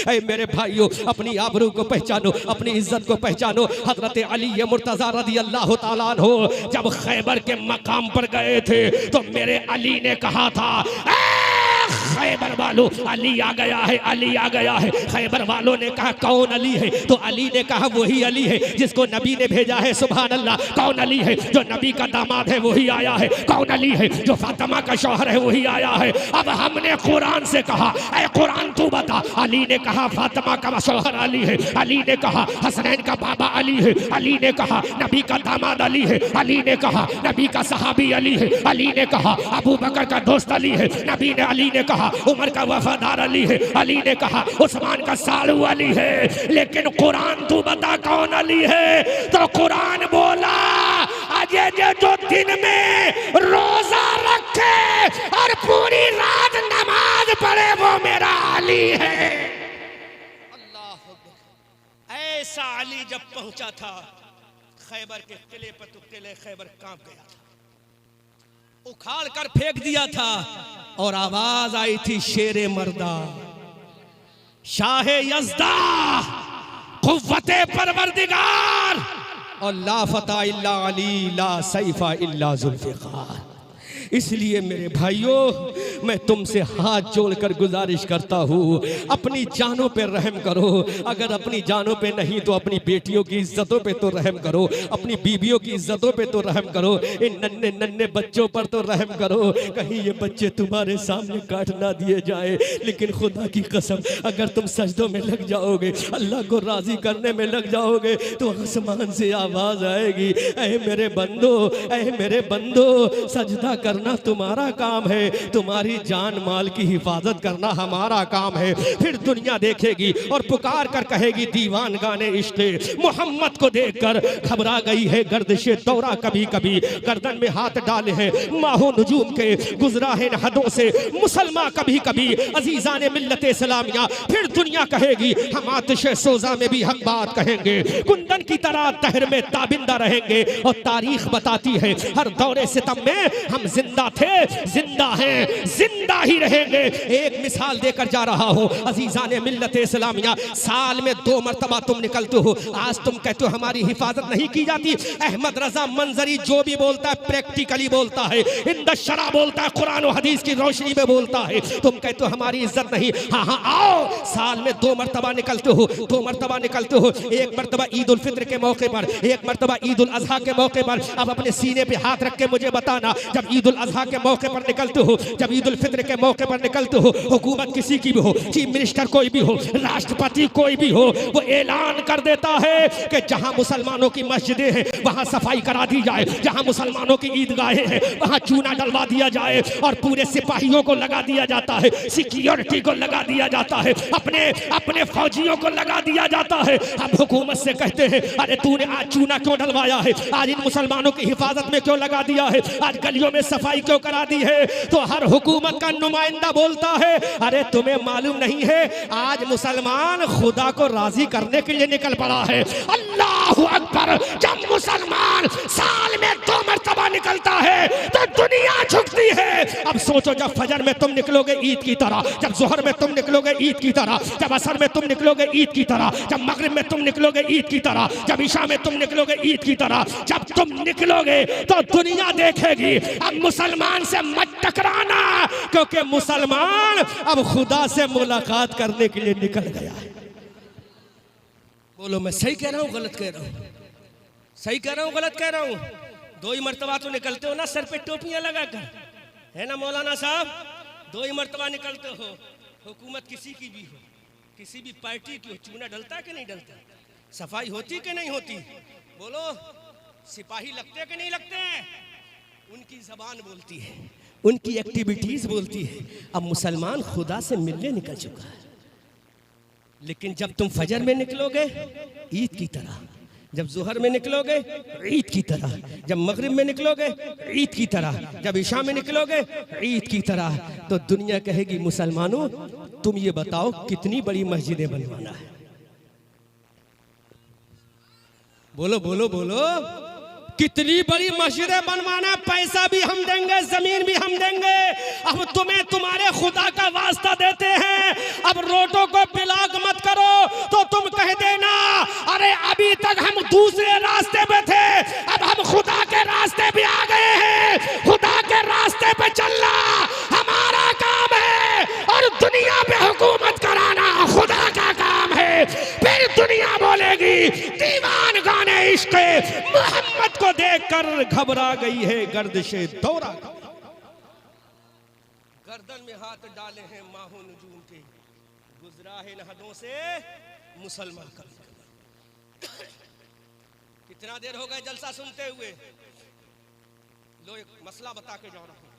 A: ऐ मेरे भाइयों, अपनी आबरू को पहचानो, अपनी इज्जत को पहचानो। हजरत अली मुर्तजा रज़ी अल्लाह तआला अन्हु जब खैबर के मकाम पर गए थे तो मेरे अली ने कहा था, खैबर वालों अली आ गया है, अली आ गया है। खैबर वालों ने कहा कौन अली है? तो अली ने कहा वही अली है जिसको नबी ने भेजा है, सुभान अल्लाह। कौन अली है? जो नबी का दामाद है वही आया है। कौन अली है? जो फातिमा का शौहर है वही आया है। अब हमने कुरान से कहा, ऐ कुरान तू बता। अली ने कहा फातिमा का शौहर अली है, अली ने कहा हसनैन का बाबा अली है, अली ने कहा नबी का दामाद अली है, अली ने कहा नबी का सहाबी अली है, अली ने कहा अबू बकर का दोस्त अली है, नबी ने अली ने कहा उमर का वफादार अली है, अली ने कहा उस्मान का सालू अली है। लेकिन कुरान तू बता कौन अली है? तो कुरान बोला अजय जो दिन में रोजा रखे और पूरी रात नमाज पढ़े वो मेरा अली है। अल्लाह, ऐसा अली जब पहुंचा था खैबर के किले पर तो किले खैबर कांप गया था, उखाड़ कर फेंक दिया था। और आवाज आई थी शेरे मर्दा, शाहे यज़दा, कुव्वते परवरदिगार, और ला फता इल्ला अली, ला सैफा इल्ला जुल्फ़िकार। इसलिए मेरे भाइयों, मैं तुमसे हाथ जोड़कर गुजारिश करता हूँ, अपनी जानों पे रहम करो। अगर अपनी जानों पे नहीं तो अपनी बेटियों की इज्जतों पे तो रहम करो, अपनी बीवियों की इज्जतों पे तो रहम करो, इन नन्हे नन्हे बच्चों पर तो रहम करो। कहीं ये बच्चे तुम्हारे सामने काट ना दिए जाए। लेकिन खुदा की कसम, अगर तुम सजदों में लग जाओगे, अल्लाह को राजी करने में लग जाओगे, तो आसमान से आवाज आएगी, ऐ मेरे बंदो, ऐ मेरे बंदो, सजदा करना तुम्हारा काम है, तुम्हारी तुम्हारी जान माल की हिफाजत करना हमारा काम है। फिर दुनिया देखेगी और पुकार कर कहेगी दीवान गाने इश्क़े मोहम्मद को देखकर घबरा गई है गर्दिशे दौरा, कभी कभी गर्दन में हाथ डाले हैं माहो नजूम के, गुजरा है हदों से मुसलमान कभी कभी अजीजान मिल्लत इस्लामिया। फिर दुनिया कहेगी हम आतिश सोजा में भी हक बात कहेंगे, कुंदन की तरह तहर में ताबिंदा रहेंगे। और तारीख बताती है हर दौरे सितम में हम जिंदा थे, जिंदा हैं, जिंदा ही रहेंगे। एक मिसाल देकर जा रहा हूँ अजीजान मिल्लत इस्लामिया, साल में 2 मरतबा तुम निकलते हो, आज तुम कहते हो हमारी हिफाजत नहीं की जाती। अहमद रजा मंजरी जो भी बोलता है प्रैक्टिकली बोलता है, इंद शरा बोलता है, कुरान और हदीस की रोशनी में बोलता है। तुम कहते हो हमारी इज्जत नहीं। हाँ हाँ आओ, साल में 2 मरतबा निकलते हो, 2 मरतबा निकलते हो। एक मरतबा ईद उल फित्र के मौके पर, एक मरतबा ईद उल अजहा के मौके पर। अब अपने सीने पे हाथ रख के मुझे बताना, जब ईद उल अजहा के मौके पर निकलते हो, जब ईद उल फित्र के मौके पर निकलते हो, हुकूमत किसी की भी हो, चीफ मिनिस्टर कोई भी हो, राष्ट्रपति कोई भी हो, वो ऐलान कर देता है कि जहां मुसलमानों की मस्जिदें हैं वहां सफाई करा दी जाए, जहां मुसलमानों की ईदगाहें हैं वहां चूना डलवा दिया जाए, और पूरे सिपाहियों को लगा दिया जाता है, सिक्योरिटी को लगा दिया जाता है, अपने अपने फौजियों को लगा दिया जाता है। अब हुकूमत से कहते हैं अरे तूने आज चूना क्यों डलवाया है, आज इन मुसलमानों की हिफाजत में क्यों लगा दिया है, आज गलियों में सफाई क्यों करा दी है। तो हर हुकूमत का नुमाइंदा बोलता है अरे तुम्हें मालूम नहीं है आज मुसलमान खुदा को राजी करने के लिए निकल पड़ा है। अल्लाहु अकबर। जब मुसलमान साल में 2 मरतबा निकलता है तो दुनिया झुकती है। अब सोचो जब फजर में तुम निकलोगे ईद की तरह, जब जोहर में तुम निकलोगे ईद की तरह, जब असर में तुम निकलोगे ईद की तरह, जब मगरिब में तुम निकलोगे ईद की तरह, जब ईशा में तुम निकलोगे ईद की तरह, जब तुम निकलोगे तो दुनिया देखेगी। अब मुसलमान से मत टकराना, क्योंकि मुसलमान अब खुदा से मुलाकात करने के लिए निकल गया है। बोलो मैं सही कह रहा हूँ गलत कह रहा हूँ, सही कह रहा हूँ गलत कह रहा हूँ। 2 ही मरतबा तो निकलते हो ना सर पे टोपियां लगाकर, है ना मौलाना साहब, 2 ही मरतबा निकलते हो। हुकूमत किसी की भी हो, किसी भी पार्टी की हो, चूना डलता कि नहीं डलता, सफाई होती कि नहीं होती, बोलो सिपाही लगते कि नहीं लगते हैं। उनकी जबान बोलती है, उनकी एक्टिविटीज बोलती है। अब मुसलमान खुदा से मिलने निकल चुका है। लेकिन जब तुम फजर में निकलोगे ईद की तरह, जब जोहर में निकलोगे ईद की तरह, जब मगरिब में निकलोगे ईद की तरह, जब ईशा में निकलोगे ईद की तरह, तो दुनिया कहेगी मुसलमानों तुम ये बताओ कितनी बड़ी मस्जिदें बनवाना है। बोलो बोलो बोलो, कितनी बड़ी मस्जिदें बनवाना, पैसा भी हम देंगे, जमीन भी हम देंगे। अब तुम्हें तुम्हारे खुदा का वास्ता देते हैं, अब रोडों को ब्लॉक मत करो। तो तुम कह देना अरे अभी तक हम दूसरे रास्ते पे थे, अब हम खुदा के रास्ते पे आ गए हैं। खुदा के रास्ते पे चलना हमारा काम है, और दुनिया पे हुकूमत कराना खुदा का काम है। फिर दुनिया बोलेगी दीवान गाने इश्क़ मोहम्मद को देखकर घबरा गई है गर्दिशे दौरा। गर्दन में हाथ डाले हैं माहो नजूम के, गुजरा है हदों से मुसलमान का। कितना देर हो गए जलसा सुनते हुए, लो एक मसला बता के जा रहा हूं।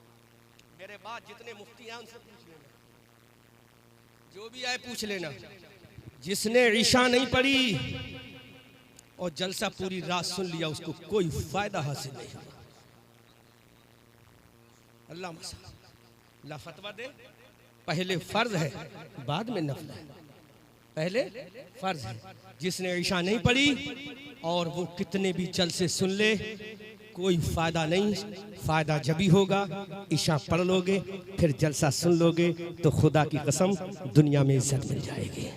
A: मेरे बाद जितने मुफ्ती हैं उनसे पूछ लेना, जो भी आए पूछ लेना। जिसने ईशा नहीं पढ़ी और जलसा पूरी रात सुन लिया उसको कोई फायदा हासिल नहीं हुआ। अल्लाह फतवा दे, पहले फर्ज है बाद में नफल है, पहले फर्ज है। जिसने ईशा नहीं पढ़ी और वो कितने भी जलसे सुन ले कोई फायदा नहीं। फायदा जब भी होगा ईशा पढ़ लोगे, फिर जलसा सुन लोगे, तो खुदा की कसम दुनिया में इज्जत मिल जाएगी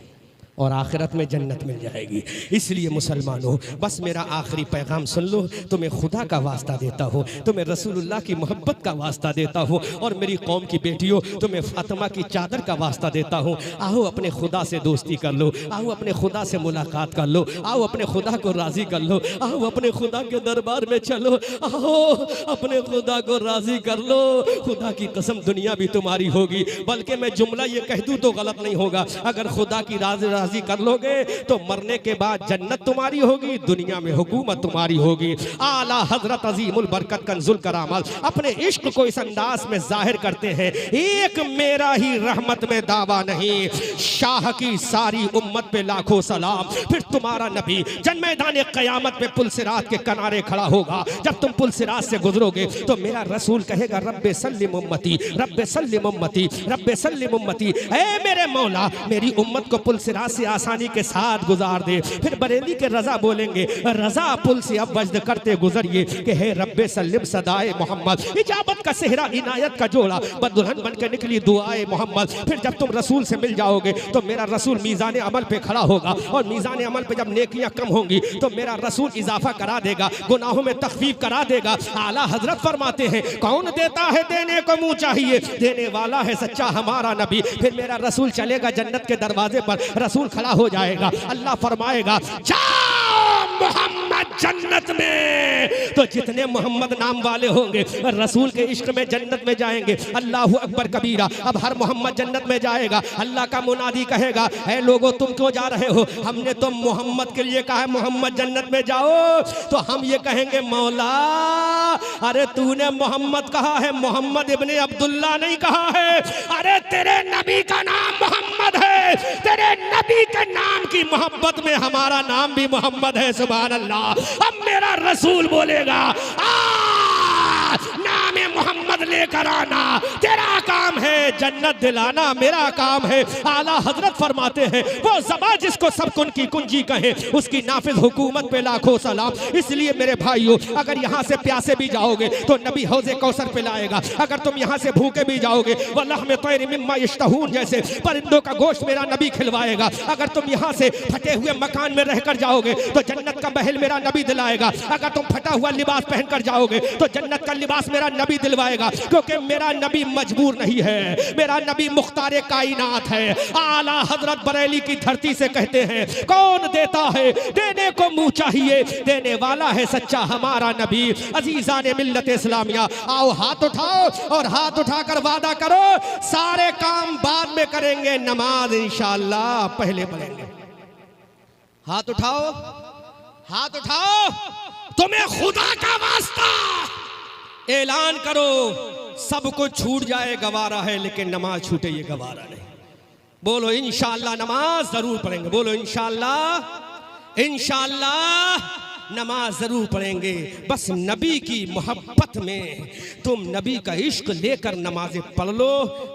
A: और आखिरत में जन्नत मिल जाएगी। इसलिए मुसलमानों बस मेरा आखिरी पैगाम सुन लो। तुम्हें खुदा का वास्ता देता हूँ, तुम्हें रसूलुल्लाह की मोहब्बत का वास्ता देता हूँ, और मेरी कौम की बेटियों तुम्हें फातिमा की चादर का वास्ता देता हूँ। आओ अपने खुदा से दोस्ती कर लो, आओ अपने खुदा से मुलाकात कर लो, आओ अपने खुदा को राज़ी कर लो, आओ अपने खुदा के दरबार में चलो, आओ अपने खुदा को राज़ी कर लो। खुदा की कसम दुनिया भी तुम्हारी होगी। बल्कि मैं जुमला ये कह दूँ तो गलत नहीं होगा, अगर खुदा की राज़ी राजी कर लोगे तो मरने के बाद जन्नत तुम्हारी होगी, दुनिया में हुकूमत तुम्हारी होगी। आला हजरत अजीमुल बरकत कंजुल करामत अपने इश्क को इस अंदाज में जाहिर करते हैं, एक मेरा ही रहमत में दावा नहीं, शाह की सारी उम्मत पे लाखों सलाम। फिर तुम्हारा नबी जन मैदान क़यामत पे पुल सिरात के किनारे खड़ा होगा। जब तुम पुल सिरात से गुजरोगे तो मेरा रसूल कहेगा रब्बे सल्लिम उम्मती, रब्बे सल्लिम उम्मती, रब्बे सल्लिम उम्मती। ऐ मेरे मौला मेरी उम्मत को पुल सिरात से आसानी के साथ गुजार दे। फिर बरेली के रजा बोलेंगे रजा पुल से अब वज्द करते गुजरिए कि हे रब्बे सल्लिम सदाए मोहम्मद। इजाबत का सेहरा इनायत का जोड़ा बदुल्हन बन के निकली दुआए मोहम्मद। फिर जब तुम रसूल से मिल जाओगे तो मेरा रसूल मीज़ान अमल पे खड़ा होगा और मीज़ान अमल पे जब नेकियां कम होंगी तो मेरा रसूल इजाफा करा देगा, गुनाहों में तखफीफ करा देगा। आला हजरत फरमाते हैं कौन देता है देने को मुंह चाहिए, देने वाला है सच्चा हमारा नबी। फिर मेरा रसूल चलेगा जन्नत के दरवाजे पर, रसूल खड़ा हो जाएगा, अल्लाह फरमाएगा जाओ मोहम्मद जन्नत में। तो जितने मोहम्मद नाम वाले होंगे रसूल के इश्क में जन्नत में जाएंगे। अल्लाहु अकबर कबीरा। अब हर मोहम्मद जन्नत में जाएगा। अल्लाह का मुनादी कहेगा ऐ लोगो तुम क्यों जा रहे हो, हमने तो मोहम्मद के लिए कहा है मोहम्मद जन्नत में जाओ। तो हम ये कहेंगे मौला अरे तूने मोहम्मद कहा है, मोहम्मद इब्ने अब्दुल्ला नहीं कहा है। अरे तेरे नबी का नाम मोहम्मद है, तेरे नबी के नाम की मोहब्बत में हमारा नाम भी मोहम्मद है। सुभान अल्लाह। अब मेरा रसूल बोलेगा नाम मोहम्मद लेकर आना, तेरा काम है जन्नत दिलाना, मेरा काम है। आला हजरत फरमाते हैं वो ज़बान जिसको सब कुन की कुंजी कहे उसकी नाफिज हुकूमत पे लाखों सलाम। इसलिए मेरे भाइयों अगर यहाँ से प्यासे भी जाओगे तो नबी हौज़े कौसर पिलाएगा। अगर तुम यहाँ से भूखे भी जाओगे वल्लाह में तैर मिम्मा यश्तहून जैसे परिंदों का गोश्त मेरा नबी खिलवाएगा। अगर तुम यहाँ से फटे हुए मकान में रहकर जाओगे तो जन्नत का महल मेरा नबी दिलाएगा। अगर तुम फटा हुआ लिबास पहनकर जाओगे तो जन्नत का लिबास मेरा नबी दिलवाएगा, क्योंकि मेरा नबी मजबूर नहीं है, मेरा नबी मुख्तारे कायनात है। आला हजरत बरेली की धरती से कहते हैं कौन देता है देने को मुंह चाहिए, देने वाला है सच्चा हमारा नबी। अजीजान मिल्लत इस्लामिया आओ हाथ उठाओ और हाथ उठाकर वादा करो सारे काम बाद में करेंगे, नमाज इंशाअल्लाह पहले पढ़ेंगे। हाथ उठाओ, हाथ उठाओ, तुम्हें खुदा का वास्ता ऐलान करो सब कुछ छूट जाए गवारा है, लेकिन नमाज छूटे ये गवारा नहीं। बोलो इंशाअल्लाह नमाज जरूर पढ़ेंगे, बोलो इंशाअल्लाह, इंशाअल्लाह नमाज जरूर पढ़ेंगे। बस नबी की मोहब्बत में तुम नबी का इश्क लेकर नमाजें पढ़ लो,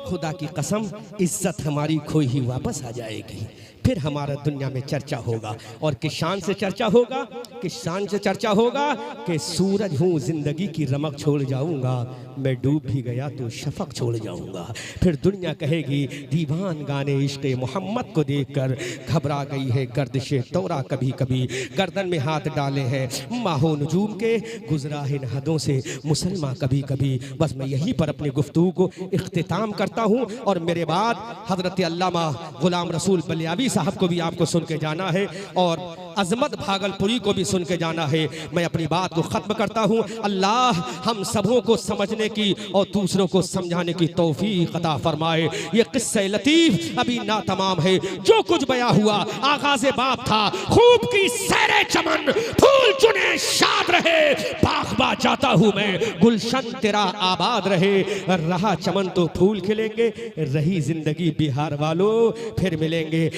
A: खुदा की कसम इज्जत हमारी खोई ही वापस आ जाएगी। फिर हमारा दुनिया में चर्चा होगा, और किस शान से चर्चा होगा, किस शान से चर्चा होगा कि सूरज हूँ जिंदगी की रमक छोड़ जाऊंगा, मैं डूब भी गया तो शफक छोड़ जाऊंगा। फिर दुनिया कहेगी दीवान गाने इश्क़ मोहम्मद को देखकर घबरा गई है गर्दिशे तौरा, कभी कभी गर्दन में हाथ डाले हैं माहो नजूम के, गुजरा है इन हदों से मुसलमान कभी कभी। बस मैं यहीं पर अपनी गुफ्तगू को इख्तिताम करता हूँ, और मेरे बाद हजरत अल्लामा गुलाम रसूल बलियावी साहब को भी आपको सुन के जाना है, और अजमत भागलपुरी को भी सुन के जाना है। मैं अपनी बात को ख़त्म करता हूँ। अल्लाह हम सबों को समझने की और दूसरों को समझाने की तौफीक अता फरमाए। ये किस्सा लतीफ़ अभी ना तमाम है, जो कुछ बयां हुआ आगाज़े बाप था। खूब की सैरे चमन फूल चुने शाद रहे, बागबा जाता हूँ मैं गुलशन तेरा आबाद रहे। रहा चमन तो फूल खिलेंगे, रही जिंदगी बिहार वालों फिर मिलेंगे।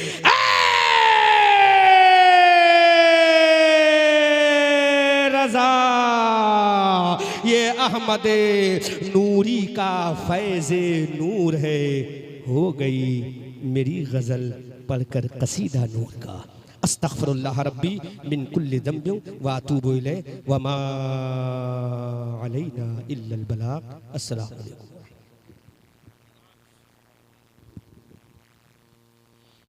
A: ये अहमद नूरी का फैज़े नूर है, हो गई मेरी गज़ल पढ़कर कसीदा नूर का। अस्तग़फ़िरुल्लाह रब्बी मिन कुल्लि ज़ंबिन व अतूबु इलैहि व मा अलैना इल्लल बलाग। अस्सलामु अलैकुम।